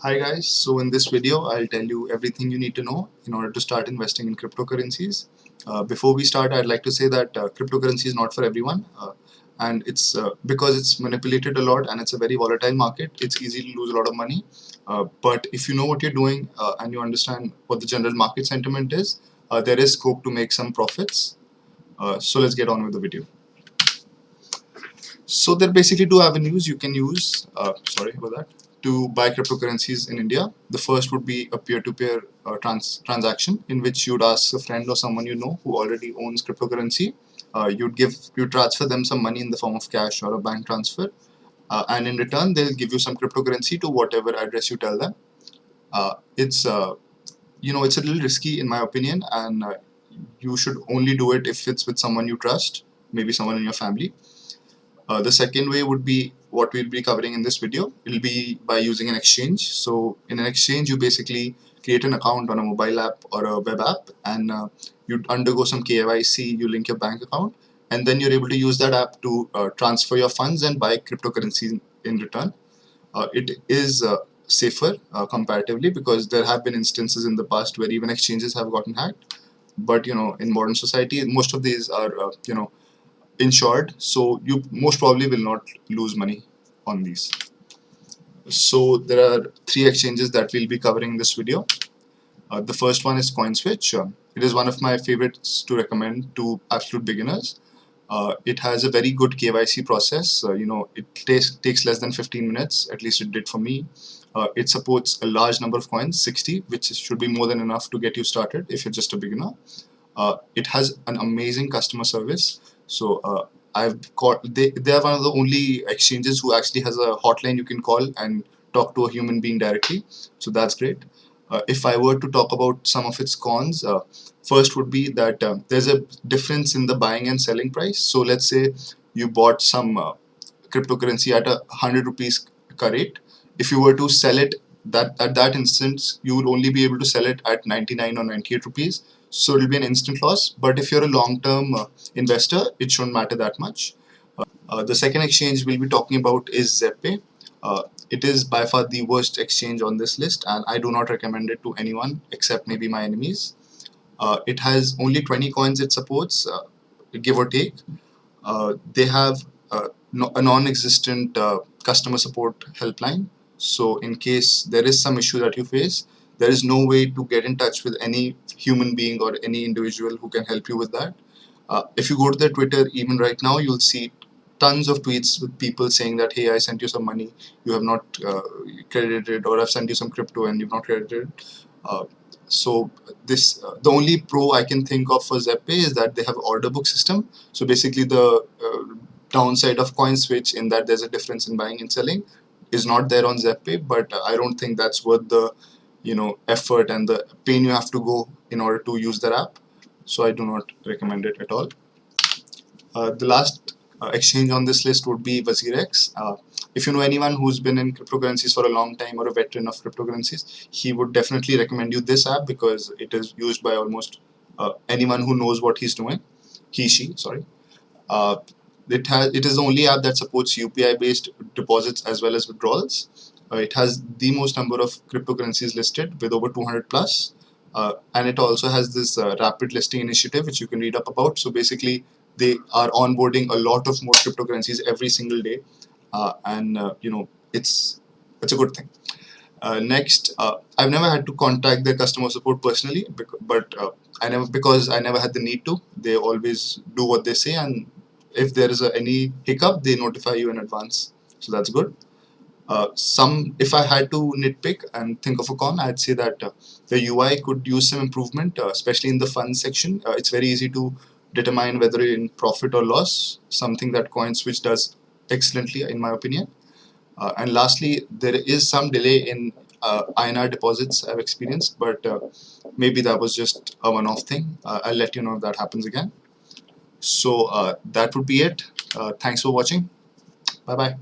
Hi guys, so in this video I'll tell you everything you need to know in order to start investing in cryptocurrencies. Before we start, I'd like to say that cryptocurrency is not for everyone, and it's because it's manipulated a lot and it's a very volatile market. It's easy to lose a lot of money, but if you know what you're doing and you understand what the general market sentiment is, there is scope to make some profits. So let's get on with the video. So there are basically two avenues you can use. Sorry about that. To buy cryptocurrencies in India. The first would be a peer-to-peer transaction in which you'd ask a friend or someone you know who already owns cryptocurrency. You'd transfer them some money in the form of cash or a bank transfer, and in return they'll give you some cryptocurrency to whatever address you tell them. It's it's a little risky in my opinion, and you should only do it if it's with someone you trust, maybe someone in your family. The second way would be what we'll be covering in this video. It'll be by using an exchange. So in an exchange, you basically create an account on a mobile app or a web app, and you undergo some KYC, you link your bank account, and then you're able to use that app to transfer your funds and buy cryptocurrency in return. It is safer comparatively, because there have been instances in the past where even exchanges have gotten hacked. But in modern society, most of these are insured, so you most probably will not lose money on these. So there are three exchanges that we'll be covering in this video. The first one is CoinSwitch. It is one of my favorites to recommend to absolute beginners. It has a very good KYC process. It takes less than 15 minutes, at least it did for me. It supports a large number of coins, 60, which should be more than enough to get you started if you're just a beginner. It has an amazing customer service. So they are one of the only exchanges who actually has a hotline you can call and talk to a human being directly. So that's great. If I were to talk about some of its cons, first would be that there's a difference in the buying and selling price. So let's say you bought some cryptocurrency at 100 rupees ka rate. If you were to sell it at that instance, you will only be able to sell it at 99 or 98 rupees. So it will be an instant loss. But if you're a long-term investor, it shouldn't matter that much. The second exchange we'll be talking about is ZebPay. It is by far the worst exchange on this list, and I do not recommend it to anyone except maybe my enemies. It has only 20 coins it supports, give or take. They have a non-existent customer support helpline. So in case there is some issue that you face, there is no way to get in touch with any human being or any individual who can help you with that. If you go to their Twitter even right now, you'll see tons of tweets with people saying that, hey, I sent you some money, you have not credited, or I've sent you some crypto and you've not credited. So the only pro I can think of for ZebPay is that they have order book system. So basically the downside of CoinSwitch, in that there's a difference in buying and selling, is not there on ZebPay. But I don't think that's worth the effort and the pain you have to go in order to use their app. So I do not recommend it at all. The last exchange on this list would be WazirX. If you know anyone who's been in cryptocurrencies for a long time or a veteran of cryptocurrencies, he would definitely recommend you this app, because it is used by almost anyone who knows what he's doing. She, sorry. It is the only app that supports UPI based deposits as well as withdrawals. It has the most number of cryptocurrencies listed, with over 200 plus. And it also has this rapid listing initiative, which you can read up about. So basically, they are onboarding a lot of more cryptocurrencies every single day, and it's a good thing. Next, I've never had to contact their customer support personally, but because I never had the need to. They always do what they say, and if there is any hiccup, they notify you in advance. So that's good. If I had to nitpick and think of a con, I'd say that the UI could use some improvement, especially in the funds section. It's very easy to determine whether you're in profit or loss, something that CoinSwitch does excellently, in my opinion. And lastly, there is some delay in INR deposits I've experienced, but maybe that was just a one-off thing. I'll let you know if that happens again. So that would be it. Thanks for watching. Bye-bye.